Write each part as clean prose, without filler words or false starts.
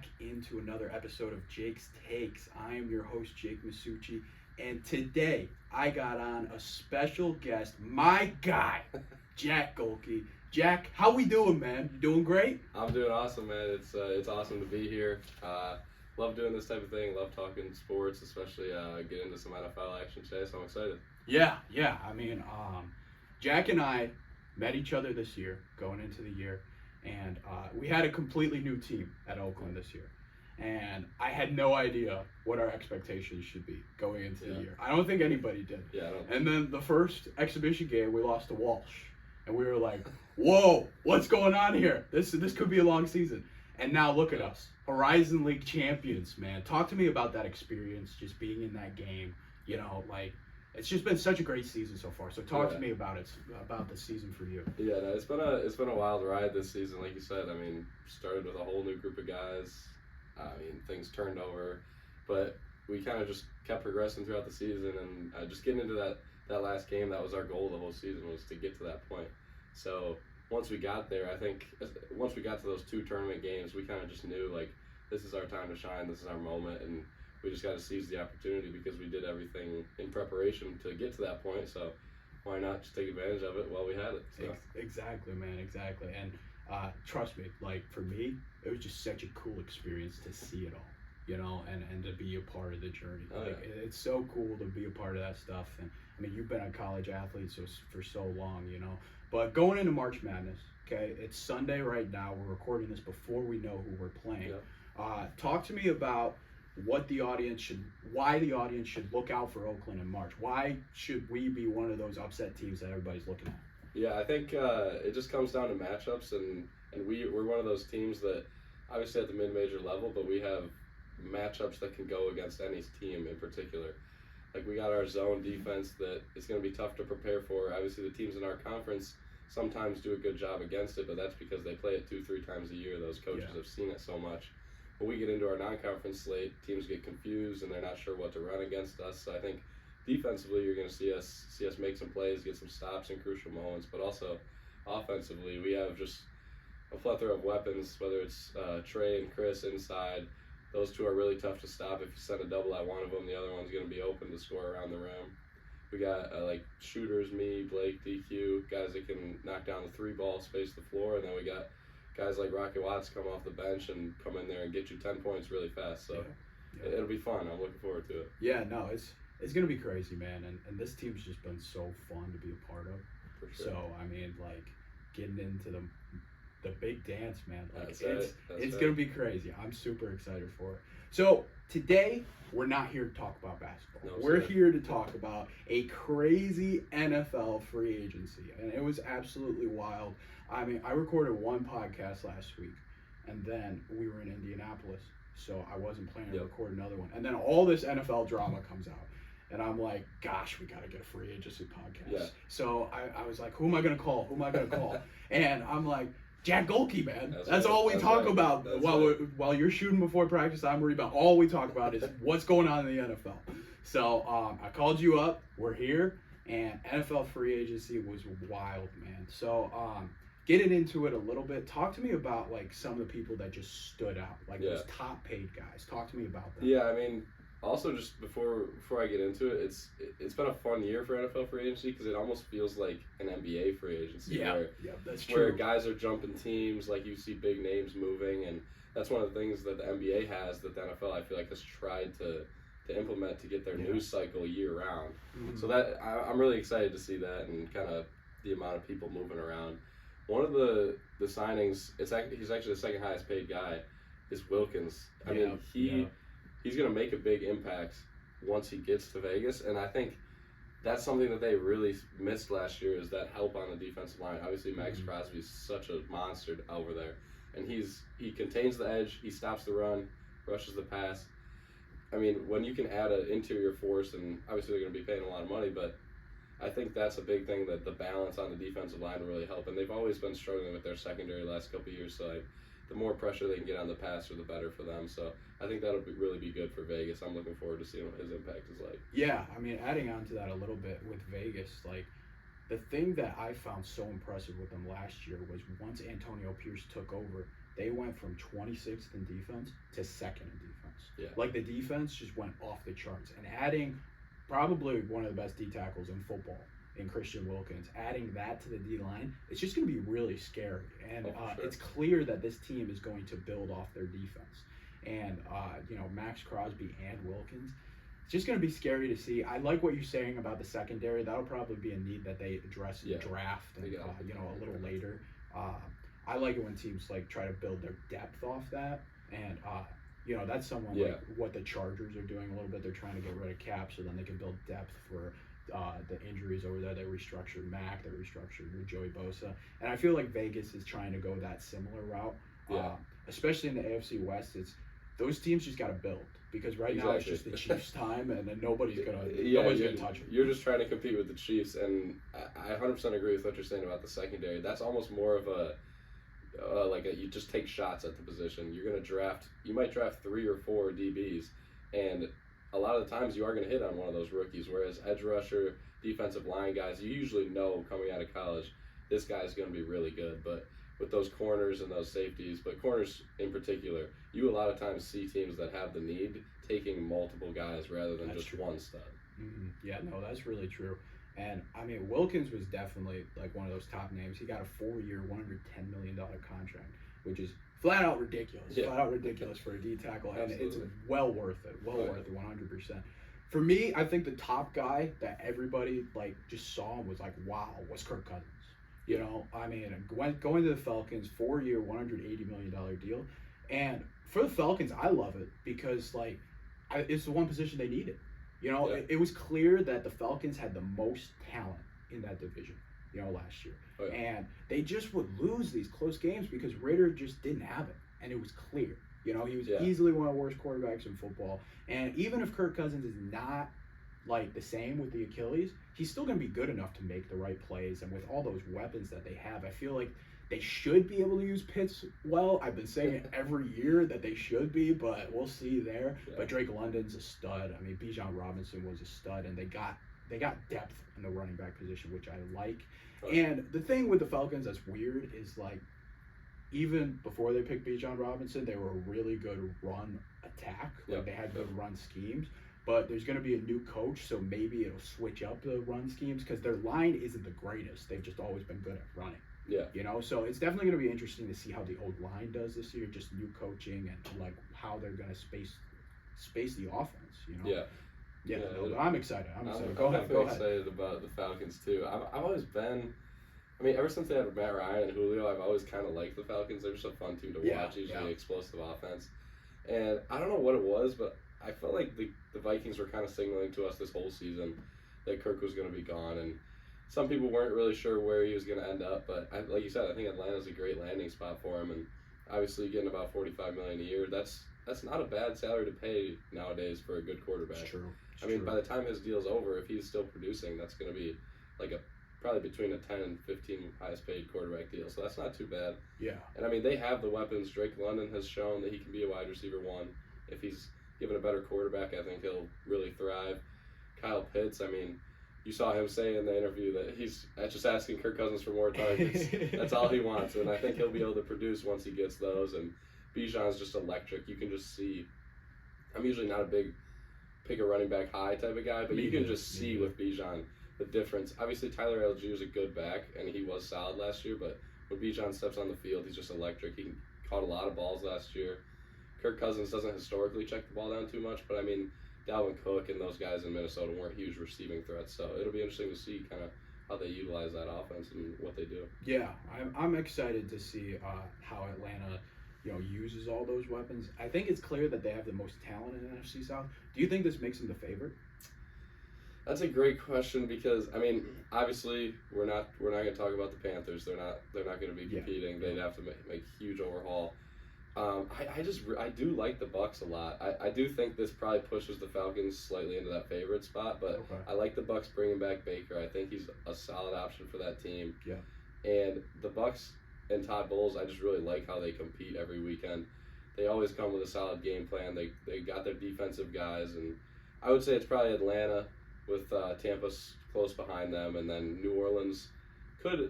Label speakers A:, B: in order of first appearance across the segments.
A: back into another episode of Jake's Takes. I am your host, Jake Masucci, and today I got on a special guest, my guy, Jack Gohlke. Jack, how we doing, man? You doing great?
B: I'm doing awesome, man. It's awesome to be here. Love doing this type of thing. Love talking sports, especially get into some NFL action today, so I'm excited.
A: Yeah. I mean, Jack and I met each other this year, going into the year. And we had a completely new team at Oakland this year. And I had no idea what our expectations should be going into the year. I don't think anybody did.
B: Yeah, I don't.
A: And then the first exhibition game, we lost to Walsh. And we were like, whoa, what's going on here? This could be a long season. And now look at us, Horizon League champions, man. Talk to me about that experience, just being in that game. You know, like, it's just been such a great season so far. So talk to me about it, about the season for you.
B: Yeah, no, it's been a wild ride this season, like you said. I mean, started with a whole new group of guys. I mean, things turned over, but we kind of just kept progressing throughout the season, and just getting into that last game. That was our goal the whole season, was to get to that point. So once we got there, I think once we got to those two tournament games, we kind of just knew, like, this is our time to shine. This is our moment, and we just got to seize the opportunity because we did everything in preparation to get to that point. So why not just take advantage of it while we had it? So.
A: Exactly, man, exactly. And trust me, like, for me, it was just such a cool experience to see it all, you know, and to be a part of the journey. It's so cool to be a part of that stuff. And I mean, you've been a college athlete for so long, you know. But going into March Madness, okay, it's Sunday right now. We're recording this before we know who we're playing. Yeah. Talk to me about why the audience should look out for Oakland in March. Why should we be one of those upset teams that everybody's looking at?
B: Yeah, I think it just comes down to matchups, and we're one of those teams that, obviously at the mid-major level, but we have matchups that can go against any team in particular. Like, we got our zone defense that is going to be tough to prepare for. Obviously, the teams in our conference sometimes do a good job against it, but that's because they play it 2-3 times a year. Those coaches have seen it so much. When we get into our non-conference slate, teams get confused and they're not sure what to run against us. So I think defensively, you're going to see us make some plays, get some stops in crucial moments, but also offensively, we have just a plethora of weapons, whether it's Trey and Chris inside. Those two are really tough to stop. If you send a double at one of them, the other one's going to be open to score around the rim. We got like shooters, me, Blake, DQ, guys that can knock down the three ball, space the floor, and then we got guys like Rocky Watts come off the bench and come in there and get you 10 points really fast. So it'll be fun. I'm looking forward to it.
A: Yeah, no, it's going to be crazy, man. And this team's just been so fun to be a part of.
B: For sure.
A: So, I mean, like, getting into the big dance, man. Like, it's going to be crazy. I'm super excited for it. So, today, we're not here to talk about basketball. We're here to talk about a crazy NFL free agency. And it was absolutely wild. I mean, I recorded one podcast last week, and then we were in Indianapolis, so I wasn't planning to record another one. And then all this NFL drama comes out, and I'm like, gosh, we got to get a free agency podcast. Yeah. So I was like, who am I going to call? And I'm like, Jack Gohlke, man. That's all we talk about. While you're shooting before practice, I'm rebounding. All we talk about is what's going on in the NFL. So I called you up. We're here, and NFL free agency was wild, man. So getting into it a little bit, talk to me about, like, some of the people that just stood out, like those top paid guys. Talk to me about that.
B: Yeah, I mean, also just before I get into it, it's been a fun year for NFL free agency because it almost feels like an NBA free agency.
A: Yeah, that's true.
B: Where guys are jumping teams, like you see big names moving, and that's one of the things that the NBA has that the NFL, I feel like, has tried to implement to get their news cycle year round. Mm-hmm. So that I'm really excited to see that and kind of the amount of people moving around. One of the signings, he's actually the second highest paid guy, is Wilkins. I mean, he's going to make a big impact once he gets to Vegas, and I think that's something that they really missed last year, is that help on the defensive line. Obviously, Max Crosby is such a monster over there, and he contains the edge, he stops the run, rushes the pass. I mean, when you can add an interior force, and obviously they're going to be paying a lot of money, but I think that's a big thing, that the balance on the defensive line will really help. And they've always been struggling with their secondary last couple of years, so the more pressure they can get on the passer, the better for them. So I think that'll really be good for Vegas. I'm looking forward to seeing what his impact is like.
A: Yeah, I mean, adding on to that a little bit with Vegas, like, the thing that I found so impressive with them last year was once Antonio Pierce took over, they went from 26th in defense to second in defense.
B: Yeah.
A: Like, the defense just went off the charts. And adding probably one of the best D tackles in football in Christian Wilkins, adding that to the D-line, it's just going to be really scary. And
B: sure.
A: It's clear that this team is going to build off their defense. And, Max Crosby and Wilkins, it's just going to be scary to see. I like what you're saying about the secondary. That'll probably be a need that they address in draft and, a little later. I like it when teams, try to build their depth off that. And, that's someone like what the Chargers are doing a little bit. They're trying to get rid of cap so then they can build depth for the injuries over there. They restructured Mac, they restructured Joey Bosa, and I feel like Vegas is trying to go that similar route. Especially in the AFC West, it's those teams just got to build because now it's just the Chiefs' time, and then nobody's gonna touch it.
B: You're just trying to compete with the Chiefs, and I 100% agree with what you're saying about the secondary. That's almost more of a you just take shots at the position. You might draft 3 or 4 DBs, and a lot of the times you are going to hit on one of those rookies, whereas edge rusher, defensive line guys, you usually know coming out of college, this guy's going to be really good. But with those corners and those safeties, but corners in particular, you a lot of times see teams that have the need taking multiple guys rather than just one stud.
A: Mm-hmm. Yeah, no, that's really true. And, Wilkins was definitely, one of those top names. He got a 4-year, $110 million contract, which is flat out ridiculous.
B: Yeah.
A: Flat out ridiculous for a D tackle, and
B: Absolutely.
A: it's well worth it. Worth it, 100%. For me, I think the top guy that everybody just saw was wow was Kirk Cousins. Going to the Falcons, 4-year, $180 million deal, and for the Falcons, I love it because it's the one position they needed. It was clear that the Falcons had the most talent in that division. Last year.
B: Oh, yeah.
A: And they just would lose these close games because Ritter just didn't have it. And it was clear. He was easily one of the worst quarterbacks in football. And even if Kirk Cousins is not the same with the Achilles, he's still going to be good enough to make the right plays. And with all those weapons that they have, I feel like they should be able to use Pitts well. I've been saying it every year that they should be, but we'll see there. Yeah. But Drake London's a stud. Bijan Robinson was a stud, and they got depth in the running back position, which I like. And the thing with the Falcons that's weird is even before they picked Bijan Robinson, they were a really good run attack. They had good run schemes. But there's going to be a new coach, so maybe it'll switch up the run schemes because their line isn't the greatest. They've just always been good at running.
B: Yeah.
A: So it's definitely going to be interesting to see how the old line does this year, just new coaching and how they're going to space the offense. Yeah, I'm excited. I'm excited. Go ahead.
B: Excited about the Falcons too. I've always been. Ever since they had Matt Ryan and Julio, I've always kind of liked the Falcons. They're just a fun team to watch. Usually explosive offense, and I don't know what it was, but I felt like the Vikings were kind of signaling to us this whole season that Kirk was going to be gone, and some people weren't really sure where he was going to end up. But like you said, I think Atlanta's a great landing spot for him, and obviously getting about $45 million a year, that's not a bad salary to pay nowadays for a good quarterback.
A: It's true.
B: By the time his deal's over, if he's still producing, that's going to be probably between a 10 and 15 highest paid quarterback deal. So that's not too bad.
A: Yeah.
B: And they have the weapons. Drake London has shown that he can be a wide receiver 1. If he's given a better quarterback, I think he'll really thrive. Kyle Pitts, you saw him say in the interview that he's just asking Kirk Cousins for more targets. That's all he wants, and I think he'll be able to produce once he gets those. And Bijan's just electric. You can just see. I'm usually not a big pick a running back high type of guy, but you can just see with Bijan the difference. Obviously, Tyler Algier is a good back, and he was solid last year, but when Bijan steps on the field, he's just electric. He caught a lot of balls last year. Kirk Cousins doesn't historically check the ball down too much, but Dalvin Cook and those guys in Minnesota weren't huge receiving threats, so it'll be interesting to see kind of how they utilize that offense and what they do.
A: Yeah, I'm excited to see how Atlanta uses all those weapons. I think it's clear that they have the most talent in the NFC South. Do you think this makes them the favorite?
B: That's a great question because obviously we're not going to talk about the Panthers. They're not going to be competing. They'd have to make a huge overhaul. I do like the Bucs a lot. I do think this probably pushes the Falcons slightly into that favorite spot, but I like the Bucs bringing back Baker. I think he's a solid option for that team.
A: Yeah.
B: And the Bucs and Todd Bowles, I just really like how they compete every weekend. They always come with a solid game plan. They got their defensive guys, and I would say it's probably Atlanta with Tampa close behind them, and then New Orleans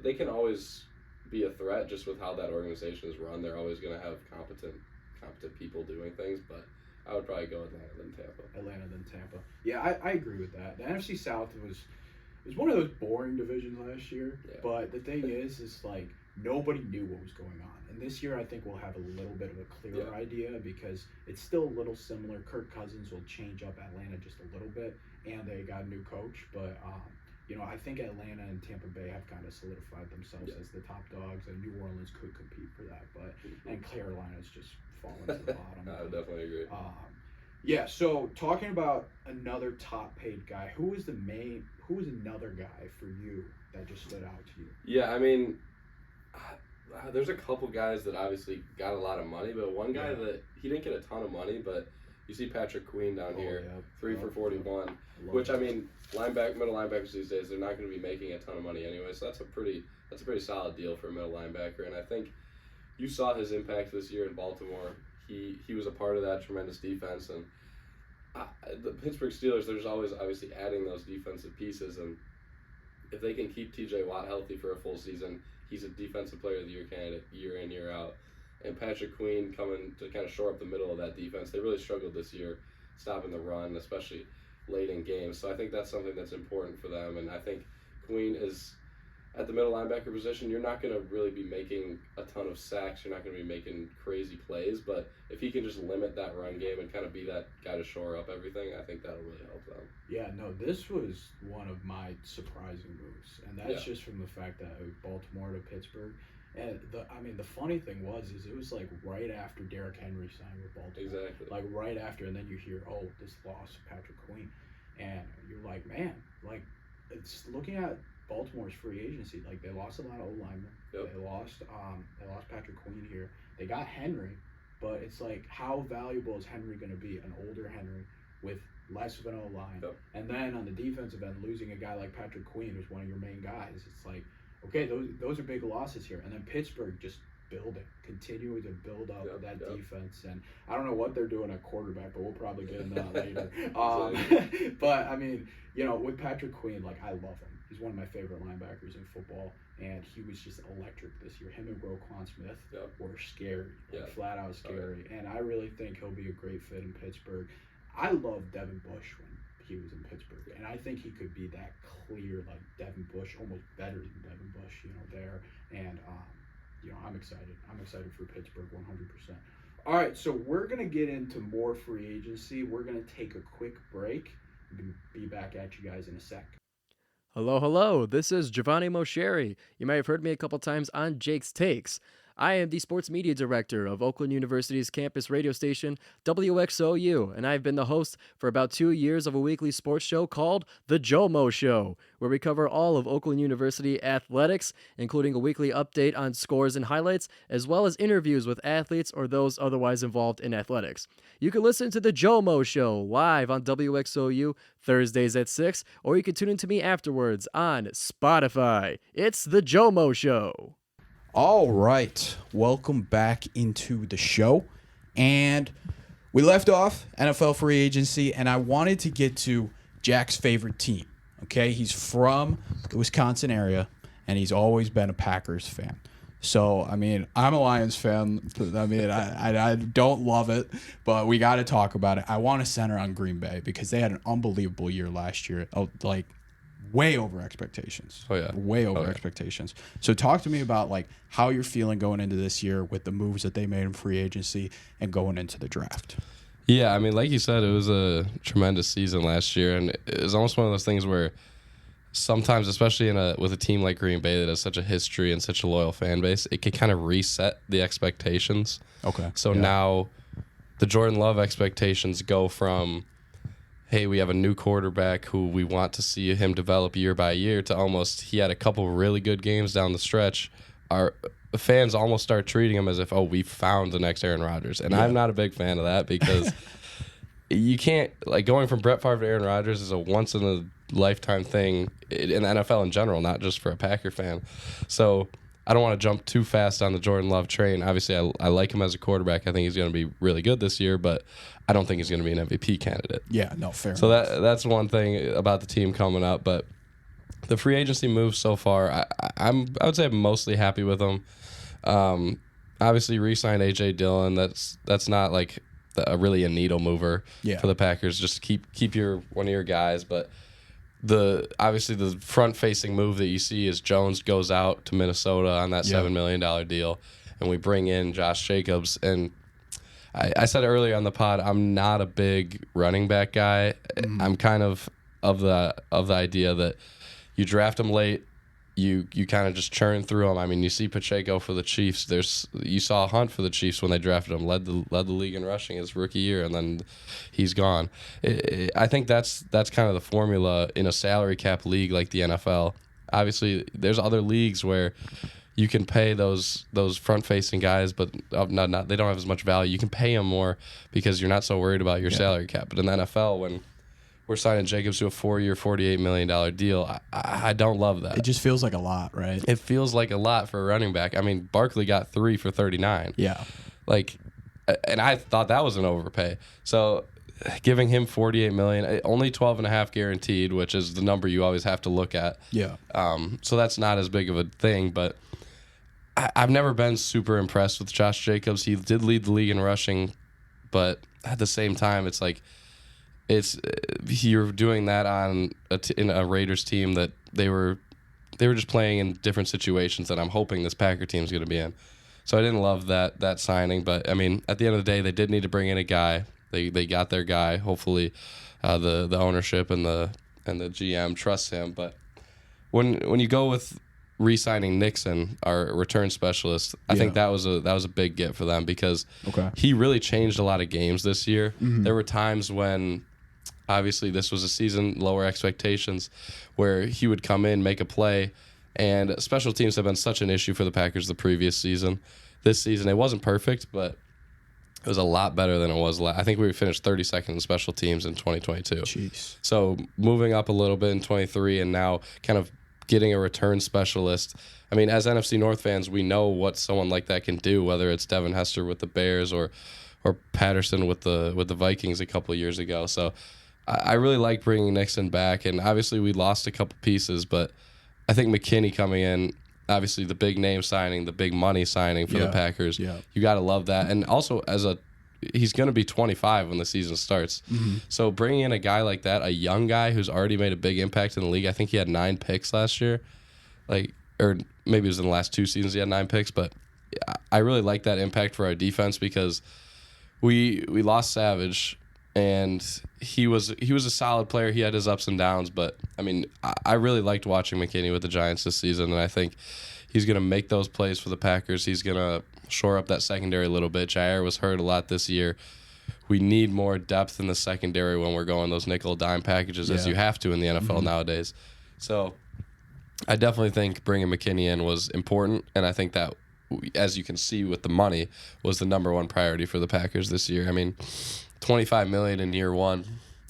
B: they can always be a threat just with how that organization is run. They're always going to have competent people doing things, but I would probably go Atlanta than Tampa.
A: Atlanta than Tampa. Yeah, I agree with that. The NFC South was one of those boring divisions last year, but the thing is like nobody knew what was going on. And this year I think we'll have a little bit of a clearer idea because it's still a little similar. Kirk Cousins will change up Atlanta just a little bit, and they got a new coach, but I think Atlanta and Tampa Bay have kind of solidified themselves as the top dogs, and New Orleans could compete for that, and Carolina's just fallen to the bottom.
B: I would definitely agree.
A: Yeah, so talking about another top-paid guy, who was another guy for you that just stood out to you?
B: Yeah, I mean, there's a couple guys that obviously got a lot of money, but one guy that he didn't get a ton of money, but you see Patrick Queen down here, 3 for 41, which I mean, middle linebackers these days, they're not going to be making a ton of money anyway, so that's a pretty solid deal for a middle linebacker, and I think you saw his impact this year in Baltimore. He was a part of that tremendous defense, and the Pittsburgh Steelers, there's always obviously adding those defensive pieces, and if they can keep T.J. Watt healthy for a full season, he's a defensive player of the year candidate year in, year out. And Patrick Queen coming to kind of shore up the middle of that defense. They really struggled this year stopping the run, especially late in games. So I think that's something that's important for them, and I think Queen is at the middle linebacker position. You're not going to really be making a ton of sacks. You're not going to be making crazy plays, but if he can just limit that run game and kind of be that guy to shore up everything, I think that'll really help them.
A: Yeah, no, this was one of my surprising moves, and that's just from the fact that it was Baltimore to Pittsburgh. And the funny thing was it was like right after Derrick Henry signed with Baltimore.
B: Exactly.
A: Like right after, and then you hear, this loss of Patrick Queen, and you're like, man, like it's looking at Baltimore's free agency. Like they lost a lot of O-linemen. Yep. They lost Patrick Queen here. They got Henry, but it's like how valuable is Henry going to be? An older Henry with less of an O-line. Yep. And then on the defensive end, losing a guy like Patrick Queen, who's one of your main guys, it's like, okay, those are big losses here. And then Pittsburgh just continuing to build up that defense. And I don't know what they're doing at quarterback, but we'll probably get into that later. But, I mean, with Patrick Queen, like, I love him. He's one of my favorite linebackers in football, and he was just electric this year. Him and Roquan Smith were scary, flat out scary. And I really think he'll be a great fit in Pittsburgh. I love Devin Bush when he was in Pittsburgh, and I think he could be that clear, like Devin Bush, almost better than Devin Bush, there. And I'm excited. I'm excited for Pittsburgh 100%. All right, so we're gonna get into more free agency. We're gonna take a quick break. We're gonna be back at you guys in a sec.
C: Hello. This is Giovanni Mosheri. You might have heard me a couple times on Jake's Takes. I am the sports media director of Oakland University's campus radio station, WXOU, and I've been the host for about 2 years of a weekly sports show called The Jomo Show, where we cover all of Oakland University athletics, including a weekly update on scores and highlights, as well as interviews with athletes or those otherwise involved in athletics. You can listen to The Jomo Show live on WXOU Thursdays at 6, or you can tune in to me afterwards on Spotify. It's The Jomo Show.
A: All right, welcome back into the show, and we left off NFL free agency, and I wanted to get to Jack's favorite team, okay? He's from the Wisconsin area, and he's always been a Packers fan. So, I mean, I'm a Lions fan. I mean, I don't love it, but we got to talk about it. I want to center on Green Bay because they had an unbelievable year last year, like way over expectations. Way over expectations. So talk to me about like how you're feeling going into this year with the moves that they made in free agency and going into the draft.
B: Yeah, I mean, like you said, it was a tremendous season last year, and it was almost one of those things where sometimes, especially with a team like Green Bay that has such a history and such a loyal fan base, it can kind of reset the expectations.
A: Okay.
B: So now the Jordan Love expectations go from, hey, we have a new quarterback who we want to see him develop year by year, to almost he had a couple really good games down the stretch. Our fans almost start treating him as if, we found the next Aaron Rodgers. And I'm not a big fan of that because you can't, like, going from Brett Favre to Aaron Rodgers is a once-in-a-lifetime thing in the NFL in general, not just for a Packer fan. So I don't want to jump too fast on the Jordan Love train. Obviously, I like him as a quarterback. I think he's going to be really good this year, but I don't think he's going to be an MVP candidate.
A: Yeah, no, fair.
B: So that's one thing about the team coming up. But the free agency moves so far, I would say I'm mostly happy with them. Obviously, re-signed A.J. Dillon. That's not like really a needle mover for the Packers. Just keep one of your guys. But obviously the front-facing move that you see is Jones goes out to Minnesota on that $7 million deal, and we bring in Josh Jacobs. And I said earlier on the pod, I'm not a big running back guy. I'm kind of the idea that you draft him late, you kind of just churn through them. I mean, you see Pacheco for the Chiefs. You saw Hunt for the Chiefs when they drafted him, led the league in rushing his rookie year, and then he's gone. I think that's kind of the formula in a salary cap league like the NFL. Obviously, there's other leagues where you can pay those front-facing guys, but not they don't have as much value. You can pay them more because you're not so worried about your salary cap. But in the NFL, when we're signing Jacobs to a 4-year, $48 million deal, I don't love that.
A: It just feels like a lot, right?
B: It feels like a lot for a running back. I mean, Barkley got 3 for $39.
A: Yeah.
B: And I thought that was an overpay. So giving him $48 million, only 12.5 guaranteed, which is the number you always have to look at.
A: Yeah.
B: So that's not as big of a thing, but I've never been super impressed with Josh Jacobs. He did lead the league in rushing, but at the same time, it's like you're doing that on in a Raiders team that they were just playing in different situations that I'm hoping this Packer team is going to be in. So I didn't love that signing, but I mean, at the end of the day, they did need to bring in a guy. They got their guy. Hopefully, the ownership and the GM trusts him. But when you go with re-signing Nixon, our return specialist, I think that was a big get for them because he really changed a lot of games this year. There were times when, obviously, this was a season, lower expectations, where he would come in, make a play, and special teams have been such an issue for the Packers the previous season. This season, it wasn't perfect, but it was a lot better than it was last. I think we finished 32nd in special teams in 2022.
A: Jeez.
B: So moving up a little bit in 23 and now kind of getting a return specialist. I mean, as NFC North fans, we know what someone like that can do, whether it's Devin Hester with the Bears or Patterson with the Vikings a couple of years ago. So I really like bringing Nixon back, and obviously we lost a couple pieces, but I think McKinney coming in, obviously the big name signing, the big money signing for the Packers. Yeah. You got to love that. And also he's going to be 25 when the season starts. So bringing in a guy like that, a young guy who's already made a big impact in the league. I think he had 9 picks last year. Or maybe it was in the last 2 seasons he had 9 picks, but I really like that impact for our defense because we lost Savage, and he was a solid player. He had his ups and downs, but I mean, I really liked watching McKinney with the Giants this season, and I think he's going to make those plays for the Packers. He's going to shore up that secondary a little bit. Jair was hurt a lot this year. We need more depth in the secondary when we're going those nickel dime packages, as you have to in the NFL nowadays. So I definitely think bringing McKinney in was important, and I think that, as you can see with the money, was the number one priority for the Packers this year. I mean, $25 million in year one.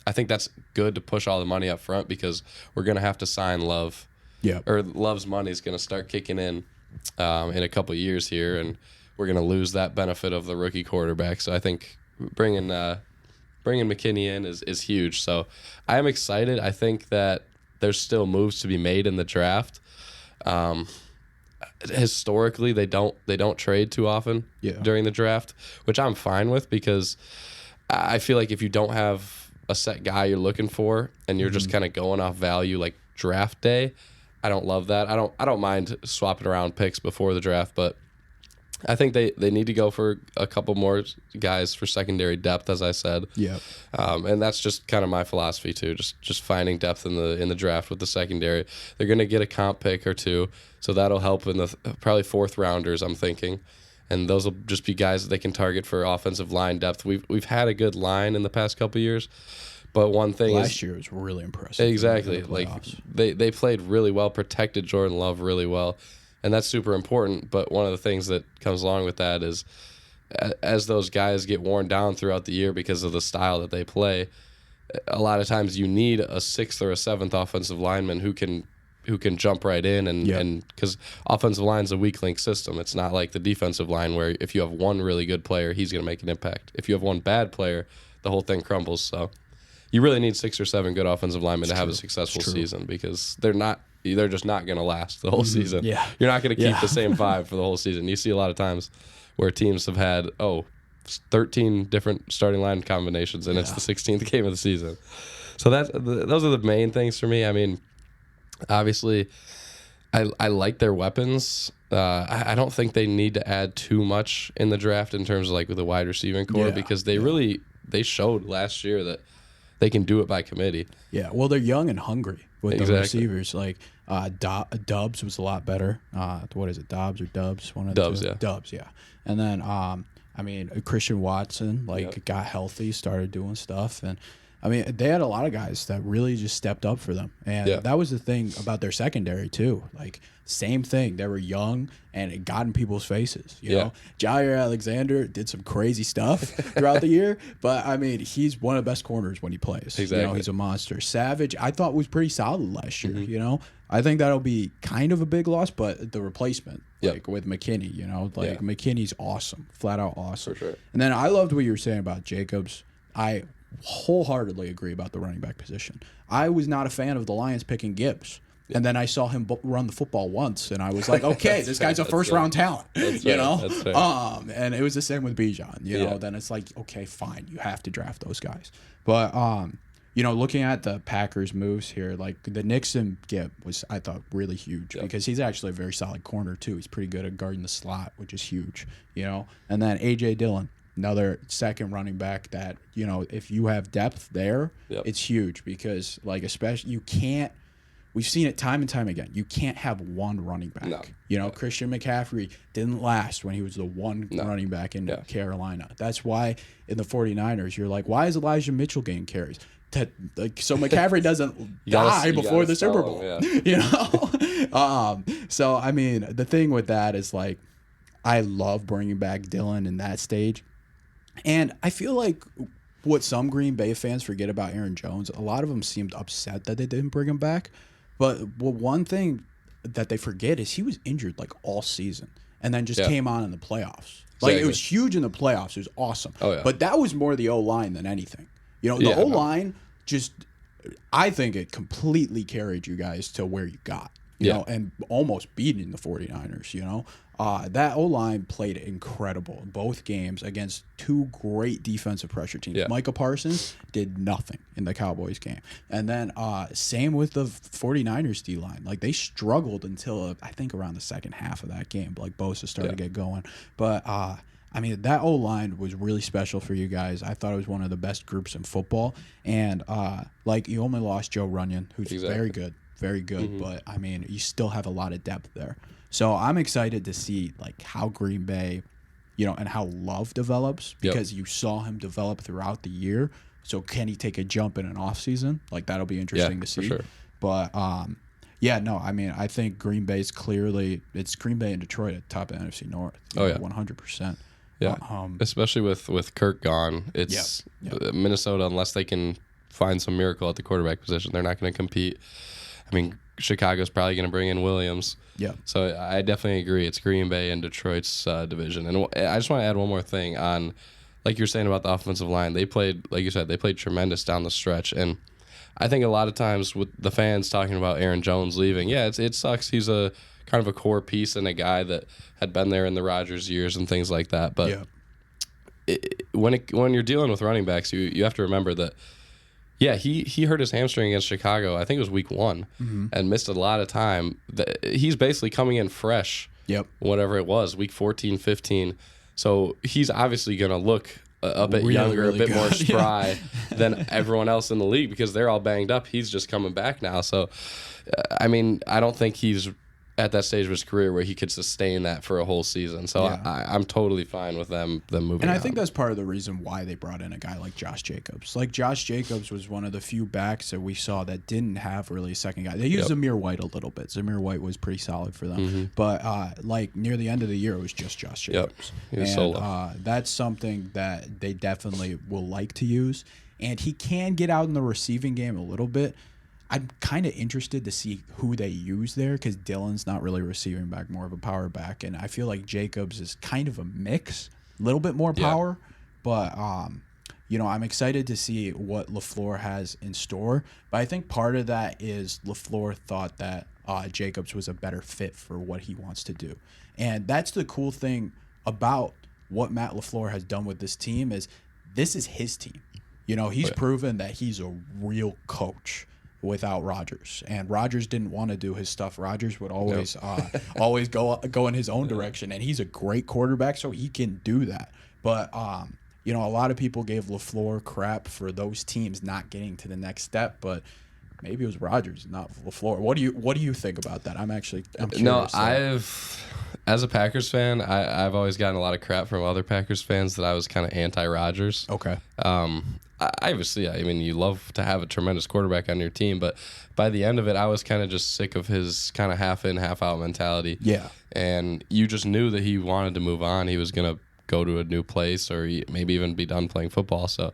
B: I think that's good to push all the money up front because we're going to have to sign Love. Yeah. Or Love's money is going to start kicking in a couple of years here, and we're going to lose that benefit of the rookie quarterback. So I think bringing McKinney in is huge. So I am excited. I think that there's still moves to be made in the draft. Historically, they don't trade too often during the draft, which I'm fine with because I feel like if you don't have a set guy you're looking for and you're just kind of going off value like draft day, I don't love that. I don't mind swapping around picks before the draft, but I think they need to go for a couple more guys for secondary depth, as I said. Yeah. And that's just kind of my philosophy too. Just finding depth in the draft with the secondary. They're gonna get a comp pick or two, so that'll help in the probably 4th rounders, I'm thinking. And those will just be guys that they can target for offensive line depth. We've had a good line in the past couple of years, but one thing
A: last year was really impressive.
B: Exactly, like they played really well, protected Jordan Love really well, and that's super important. But one of the things that comes along with that is, as those guys get worn down throughout the year because of the style that they play, a lot of times you need a 6th or a 7th offensive lineman who can jump right in and because offensive line's a weak link system. It's not like the defensive line where if you have one really good player, he's going to make an impact. If you have one bad player, the whole thing crumbles. So you really need 6 or 7 good offensive linemen to have a successful season because they're not they're just not going to last the whole season.
C: Yeah.
B: You're not going to keep the same 5 for the whole season. You see a lot of times where teams have had 13 different starting line combinations, and it's the 16th game of the season. So those are the main things for me. I mean, obviously, I like their weapons. I don't think they need to add too much in the draft in terms of like with the wide receiving core because they showed last year that they can do it by committee.
A: Yeah, well, they're young and hungry with the receivers. Like Dubs was a lot better. What is it, Dobbs or Dubs? One of the two. Dubs, yeah. And then I mean, Christian Watson got healthy, started doing stuff, and I mean, they had a lot of guys that really just stepped up for them, and that was the thing about their secondary too. Like same thing, they were young and it got in people's faces. You know, Jair Alexander did some crazy stuff throughout the year, but I mean, he's one of the best corners when he plays.
B: Exactly,
A: you know, he's a monster. Savage, I thought was pretty solid last year. You know, I think that'll be kind of a big loss, but the replacement, like with McKinney, you know, like McKinney's awesome, flat out awesome.
B: For sure.
A: And then I loved what you were saying about Jacobs. I wholeheartedly agree about the running back position. I was not a fan of the Lions picking Gibbs. And then I saw him run the football once, and I was like, okay, this guy's a first-round talent, you know? And it was the same with Bijan, you know? Then it's like, okay, fine, you have to draft those guys. But, you know, looking at the Packers' moves here, like the Nixon get was, I thought, really huge because he's actually a very solid corner, too. He's pretty good at guarding the slot, which is huge, you know? And then A.J. Dillon, another second running back that, you know, if you have depth there, it's huge because, like, especially you can't, we've seen it time and time again. You can't have one running back.
B: No.
A: You know, Christian McCaffrey didn't last when he was the one running back in Carolina. That's why in the 49ers, you're like, why is Elijah Mitchell getting carries? So McCaffrey doesn't die before the Super Bowl. You know? So, I mean, the thing with that is, like, I love bringing back Dillon in that stage. And I feel like what some Green Bay fans forget about Aaron Jones, a lot of them seemed upset that they didn't bring him back. But one thing that they forget is he was injured like all season and then just came on in the playoffs. Like it was huge in the playoffs. It was awesome. But that was more the O-line than anything. You know, the O-line just, I think it completely carried you guys to where you got, you know, and almost beating the 49ers, you know. That O-line played incredible both games against two great defensive pressure teams. Micah Parsons did nothing in the Cowboys game. And then same with the 49ers D-line. Like, they struggled until, I think, around the second half of that game. Like, Bosa started to get going. But, I mean, that O-line was really special for you guys. I thought it was one of the best groups in football. And, like, you only lost Joe Runyon, who's very good. Very good. But, I mean, you still have a lot of depth there. So I'm excited to see like how Green Bay, you know, and how Love develops because you saw him develop throughout the year. So can he take a jump in an offseason? Like that'll be interesting to see.
B: For sure.
A: But no, I mean I think Green Bay's clearly it's Green Bay and Detroit at the top of the NFC North. 100%.
B: Yeah, especially with Kirk gone, it's Minnesota unless they can find some miracle at the quarterback position, they're not going to compete. I mean, Chicago's probably going to bring in Williams. Yeah. So I definitely agree. It's Green Bay and Detroit's division. And I just want to add one more thing on, like you're saying about the offensive line. They played, like you said, they played tremendous down the stretch. And I think a lot of times with the fans talking about Aaron Jones leaving, it sucks. He's a kind of a core piece and a guy that had been there in the Rodgers years and things like that. But when you're dealing with running backs, you have to remember that. Yeah, he hurt his hamstring against Chicago. I think it was week 1 and missed a lot of time. He's basically coming in fresh, whatever it was, week 14, 15. So he's obviously going to look a bit younger, a bit more spry than everyone else in the league because they're all banged up. He's just coming back now. So, I mean, I don't think he's at that stage of his career where he could sustain that for a whole season. So I'm totally fine with them moving
A: And I
B: on.
A: think that's part of the reason why they brought in a guy like Josh Jacobs. Like, Josh Jacobs was one of the few backs that we saw that didn't have really a second guy. They used Zamir White a little bit. Zamir White was pretty solid for them. But, like, near the end of the year, it was just Josh Jacobs.
B: He was solo.
A: That's something that they definitely will like to use. And he can get out in the receiving game a little bit. I'm kind of interested to see who they use there because Dillon's not really receiving back, more of a power back. And I feel like Jacobs is kind of a mix, a little bit more power. But, you know, I'm excited to see what LaFleur has in store. But I think part of that is LaFleur thought that Jacobs was a better fit for what he wants to do. And that's the cool thing about what Matt LaFleur has done with this team is this is his team. You know, he's proven that he's a real coach without Rodgers. And Rodgers didn't want to do his stuff. Rodgers would always always go in his own direction. And he's a great quarterback, so he can do that. But, you know, a lot of people gave LaFleur crap for those teams not getting to the next step. But maybe it was Rodgers, not LaFleur. What do you think about that? I'm curious.
B: No, as a Packers fan, I've always gotten a lot of crap from other Packers fans that I was kind of anti-Rodgers.
A: Okay.
B: Obviously, I mean, you love to have a tremendous quarterback on your team, but by the end of it, I was kind of just sick of his kind of half in, half out mentality.
A: Yeah.
B: And you just knew that he wanted to move on. He was going to go to a new place or maybe even be done playing football. So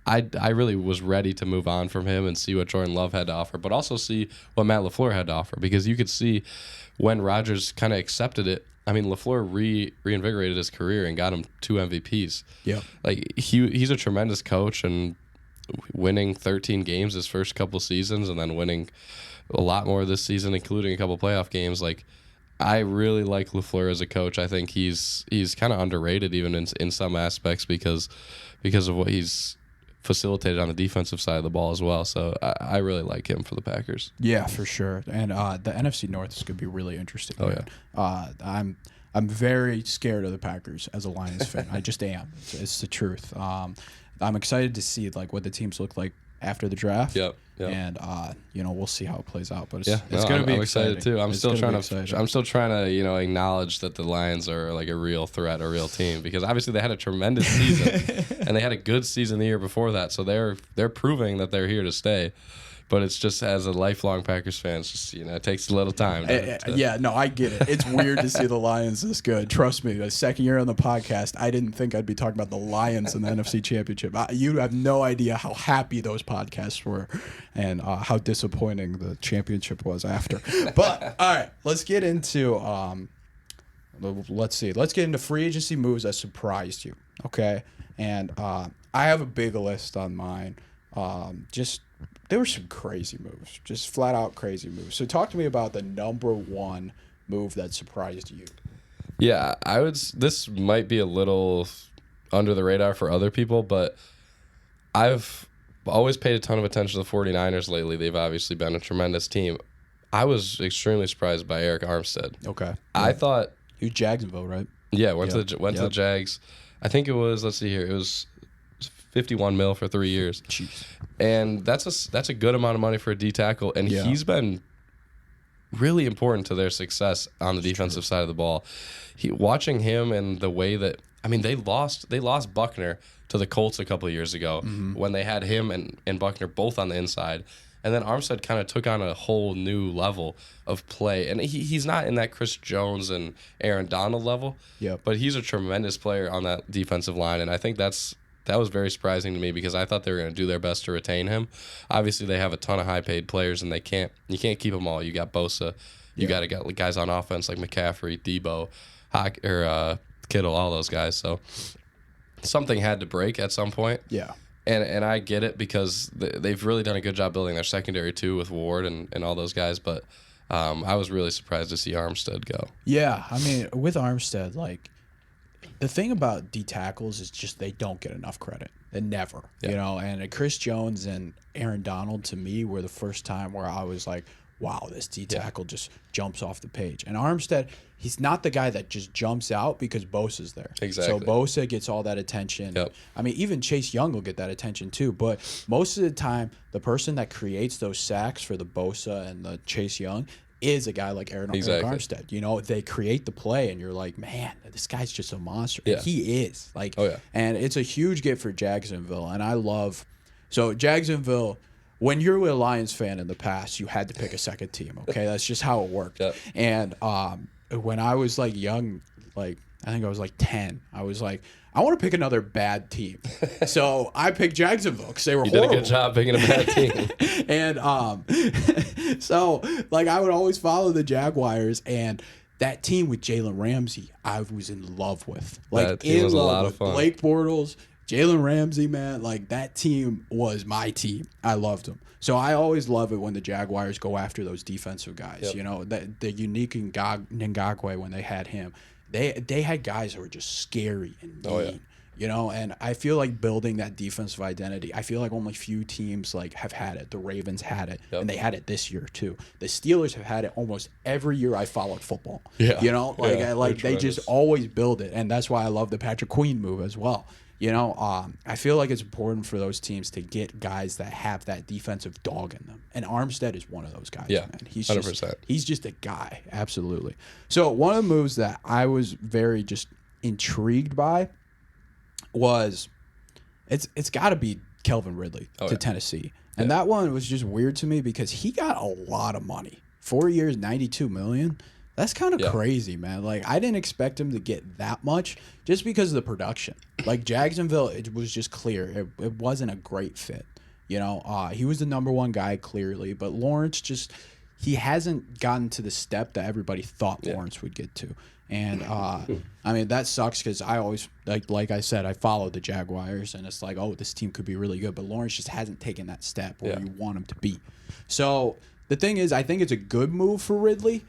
B: I really was ready to move on from him and see what Jordan Love had to offer, but also see what Matt LaFleur had to offer, because you could see when Rodgers kind of accepted it. I mean, LaFleur reinvigorated his career and got him 2 MVPs.
A: Yeah.
B: Like, he's a tremendous coach, and winning 13 games his first couple seasons and then winning a lot more this season, including a couple playoff games. Like, I really like LaFleur as a coach. I think he's kind of underrated even in some aspects because of what he's facilitated on the defensive side of the ball as well. So I really like him for the Packers.
A: Yeah, for sure. And the NFC North is going to be really interesting.
B: Oh, yeah.
A: I'm very scared of the Packers as a Lions fan. I just am. It's the truth. I'm excited to see like what the teams look like after the draft.
B: Yep.
A: And you know, we'll see how it plays out. But
B: it's
A: going to be
B: I'm
A: exciting.
B: excited too. I'm still trying to you know, acknowledge that the Lions are like a real threat, a real team, because obviously they had a tremendous season and they had a good season the year before that. So they're proving that they're here to stay. But it's just, as a lifelong Packers fan, it's just, you know, it takes a little time.
A: Yeah, no, I get it. It's weird to see the Lions this good. Trust me, the second year on the podcast, I didn't think I'd be talking about the Lions in the NFC Championship. You have no idea how happy those podcasts were and how disappointing the championship was after. But, all right, let's get into let's get into free agency moves that surprised you, okay? And I have a big list on mine. There were some crazy moves, just flat out crazy moves. So talk to me about the number one move that surprised you.
B: Yeah, this might be a little under the radar for other people, but I've always paid a ton of attention to the 49ers lately. They've obviously been a tremendous team. I was extremely surprised by Eric Armstead.
A: Okay.
B: I thought
A: he was Jacksonville, right?
B: Yeah, went to the Jags. I think it was, let's see here, it was $51 million for 3 years.
A: Jeez.
B: And that's a good amount of money for a D tackle, and he's been really important to their success on the defensive side of the ball. Watching him and the way that, I mean, they lost Buckner to the Colts a couple of years ago when they had him and Buckner both on the inside. And then Armstead kind of took on a whole new level of play. And he's not in that Chris Jones and Aaron Donald level, but he's a tremendous player on that defensive line. And I think that was very surprising to me, because I thought they were going to do their best to retain him. Obviously, they have a ton of high-paid players, and you can't keep them all. You got Bosa. You got guys on offense like McCaffrey, Debo, Kittle, all those guys. So something had to break at some point.
A: Yeah.
B: And I get it, because they've really done a good job building their secondary, too, with Ward and all those guys. But I was really surprised to see Armstead go.
A: Yeah, I mean, with Armstead, like, the thing about D tackles is just they don't get enough credit. They never, you know. And Chris Jones and Aaron Donald, to me, were the first time where I was like, wow, this D tackle just jumps off the page. And Armstead, he's not the guy that just jumps out because Bosa's there.
B: Exactly.
A: So Bosa gets all that attention.
B: Yep.
A: I mean, even Chase Young will get that attention too. But most of the time, the person that creates those sacks for the Bosa and the Chase Young is a guy like Eric Armstead. You know, they create the play, and you're like, man, this guy's just a monster.
B: Yeah.
A: And he is. Like, and it's a huge get for Jacksonville. And I love, so Jacksonville, when you're a Lions fan in the past, you had to pick a second team. Okay, that's just how it worked.
B: Yep.
A: And when I was like young, like I think I was like 10, I was like, I want to pick another bad team. So I picked Jacksonville because they were horrible.
B: You did a good job picking a bad team.
A: And so, like, I would always follow the Jaguars, and that team with Jalen Ramsey, I was in love with. Like,
B: that team was a lot of fun.
A: Blake Bortles, Jalen Ramsey, man, like that team was my team. I loved them. So I always love it when the Jaguars go after those defensive guys.
B: Yep.
A: You know, the unique Ngakwe when they had him. They had guys that were just scary and mean.
B: Oh, yeah.
A: You know, and I feel like building that defensive identity, I feel like only few teams like have had it. The Ravens had it, and they had it this year too. The Steelers have had it almost every year I followed football.
B: Yeah.
A: You know, like they just
B: tremendous.
A: always build it, and that's why I love the Patrick Queen move as well. You know, I feel like it's important for those teams to get guys that have that defensive dog in them, and Armstead is one of those guys.
B: Yeah,
A: man. He's
B: 100%.
A: He's just a guy, absolutely. So one of the moves that I was very just intrigued by was it's got to be Calvin Ridley to Tennessee. And that one was just weird to me because he got a lot of money. 4 years, $92 million. That's kind of crazy, man. Like, I didn't expect him to get that much just because of the production. Like, Jacksonville, it was just clear. It wasn't a great fit. You know, he was the number one guy, clearly. But Lawrence just, he hasn't gotten to the step that everybody thought Lawrence would get to. And, I mean, that sucks because I always, like I said, I followed the Jaguars. And it's like, oh, this team could be really good. But Lawrence just hasn't taken that step where you want him to be. So the thing is, I think it's a good move for Ridley,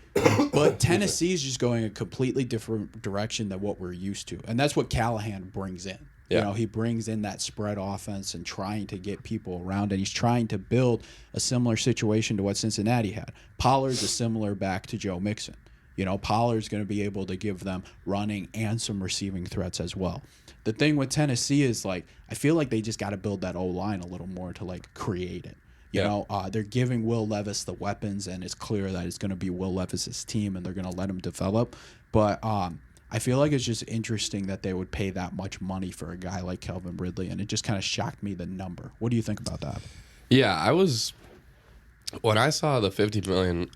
A: but Tennessee is just going a completely different direction than what we're used to. And that's what Callahan brings in. You know, he brings in that spread offense and trying to get people around, and he's trying to build a similar situation to what Cincinnati had. Pollard's a similar back to Joe Mixon. You know, Pollard's going to be able to give them running and some receiving threats as well. The thing with Tennessee is, like, I feel like they just got to build that O-line a little more to, like, create it. You know, they're giving Will Levis the weapons, and it's clear that it's going to be Will Levis's team, and they're going to let him develop. But I feel like it's just interesting that they would pay that much money for a guy like Calvin Ridley, and it just kind of shocked me, the number. What do you think about that?
B: Yeah, when I saw the $50 million,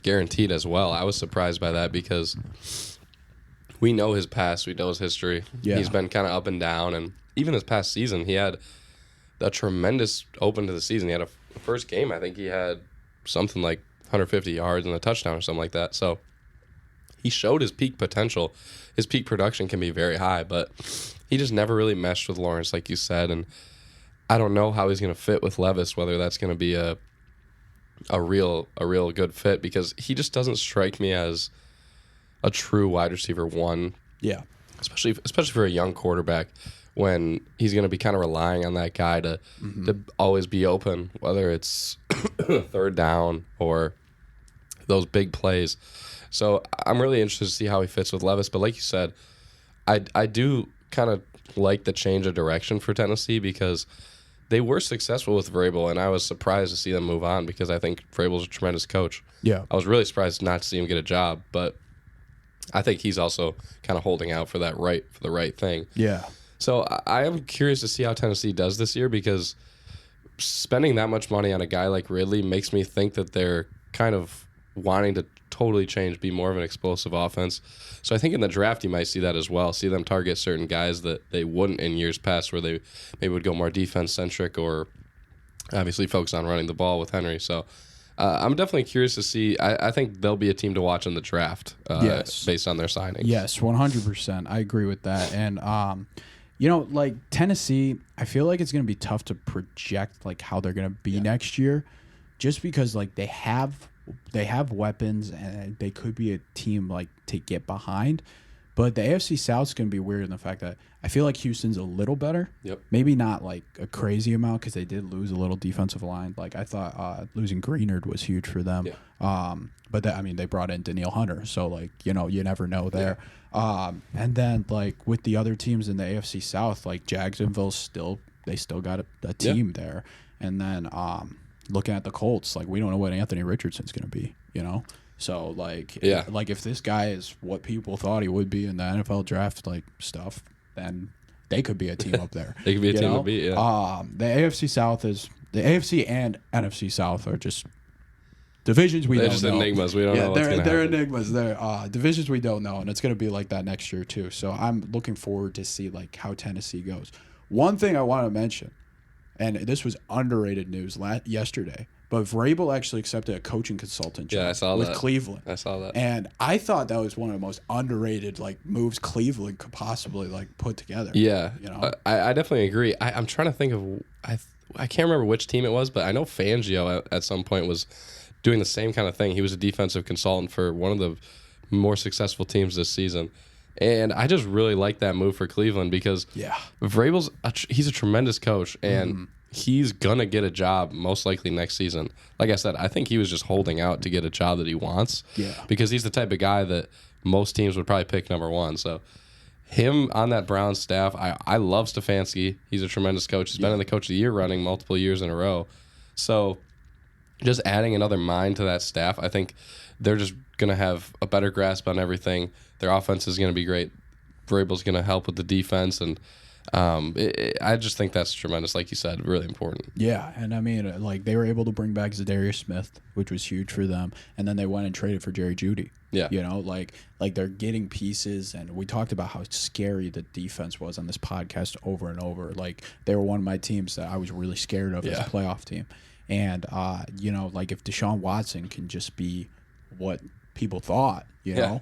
B: guaranteed as well, I was surprised by that because we know his past, we know his history. Yeah. He's been kind of up and down, and even this past season, he had a tremendous open to the season. He had a first game, I think he had something like 150 yards and a touchdown or something like that. So he showed his peak potential. His peak production can be very high, but he just never really meshed with Lawrence, like you said. And I don't know how he's going to fit with Levis, whether that's going to be a real good fit, because he just doesn't strike me as a true wide receiver one. Yeah. Especially for a young quarterback, when he's going to be kind of relying on that guy to always be open, whether it's third down or those big plays. So I'm really interested to see how he fits with Levis. But like you said, I do kind of like the change of direction for Tennessee, because they were successful with Vrabel, and I was surprised to see them move on, because I think Vrabel's a tremendous coach. Yeah, I was really surprised not to see him get a job, but I think he's also kind of holding out for the right thing. Yeah. So I am curious to see how Tennessee does this year, because spending that much money on a guy like Ridley makes me think that they're kind of wanting to totally change, be more of an explosive offense. So I think in the draft you might see that as well, see them target certain guys that they wouldn't in years past, where they maybe would go more defense-centric or obviously focus on running the ball with Henry. So I'm definitely curious to see. I think they'll be a team to watch in the draft based on their signings.
A: Yes, 100%. I agree with that. And you know, like Tennessee, I feel like it's going to be tough to project like how they're going to be next year, just because like they have weapons and they could be a team like to get behind. But the AFC South is going to be weird in the fact that I feel like Houston's a little better. Yep. Maybe not like a crazy amount, because they did lose a little defensive line. Like I thought losing Greenard was huge for them. Yeah. But I mean, they brought in Danielle Hunter, so like, you know, you never know there. Yeah. And then like with the other teams in the AFC South, like Jacksonville still got a team there. And then looking at the Colts, like we don't know what Anthony Richardson's going to be, you know. So like like if this guy is what people thought he would be in the NFL draft like stuff, then they could be a team up there.
B: They could be a team to beat. Yeah.
A: The AFC and NFC South are just divisions we don't know.
B: They're just enigmas. We don't know what's going to happen.
A: They're enigmas. They're divisions we don't know, and it's going to be like that next year too. So I'm looking forward to see like how Tennessee goes. One thing I want to mention, and this was underrated news yesterday, but Vrabel actually accepted a coaching consultant job
B: I saw
A: with
B: that.
A: Cleveland.
B: I saw that.
A: And I thought that was one of the most underrated moves Cleveland could possibly put together.
B: Yeah,
A: you know,
B: I definitely agree. I'm trying to think of I can't remember which team it was, but I know Fangio at some point was doing the same kind of thing. He was a defensive consultant for one of the more successful teams this season. And I just really like that move for Cleveland because Vrabel's he's a tremendous coach, and he's going to get a job most likely next season. Like I said, I think he was just holding out to get a job that he wants because he's the type of guy that most teams would probably pick number one. So him on that Browns staff, I love Stefanski. He's a tremendous coach. He's been in the Coach of the Year running multiple years in a row. So just adding another mind to that staff, I think they're just going to have a better grasp on everything. Their offense is going to be great. Vrabel's going to help with the defense, and I just think that's tremendous, like you said, really important.
A: Yeah, and I mean, they were able to bring back Zadarius Smith, which was huge for them, and then they went and traded for Jerry Jeudy.
B: Yeah,
A: you know, they're getting pieces, and we talked about how scary the defense was on this podcast over and over. They were one of my teams that I was really scared of as a playoff team, and you know, if Deshaun Watson can just be what people thought, you know,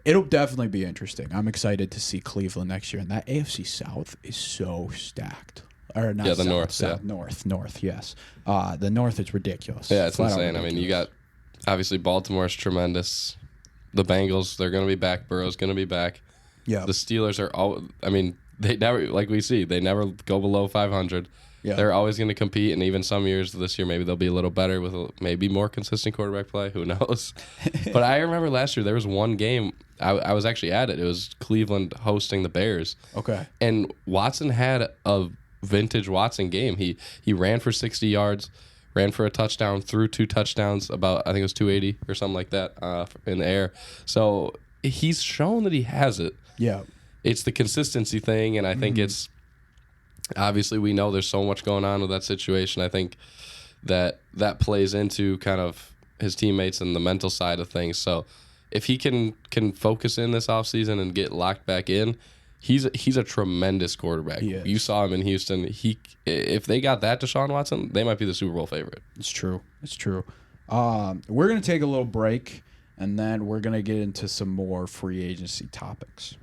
A: it'll definitely be interesting. I'm excited to see Cleveland next year, and that AFC South is so stacked. Or not
B: the North,
A: South, North, yes. The North is ridiculous.
B: Yeah, it's insane. I mean, you got obviously Baltimore's tremendous. The Bengals, they're going to be back. Burrow's going to be back.
A: Yeah.
B: The Steelers are all. I mean, they never, like we see, they never go below 500. Yeah. They're always going to compete, and even some years this year, maybe they'll be a little better with maybe more consistent quarterback play. Who knows? But I remember last year there was one game. I was actually at it. It was Cleveland hosting the Bears.
A: Okay.
B: And Watson had a vintage Watson game. He ran for 60 yards, ran for a touchdown, threw 2 touchdowns, about I think it was 280 or something like that in the air. So he's shown that he has it.
A: Yeah.
B: It's the consistency thing, and I think it's obviously we know there's so much going on with that situation. I think that plays into kind of his teammates and the mental side of things. So if he can focus in this offseason and get locked back in, he's a tremendous quarterback. You saw him in Houston. If they got that Deshaun Watson, they might be the Super Bowl favorite.
A: It's true. We're going to take a little break, and then we're going to get into some more free agency topics.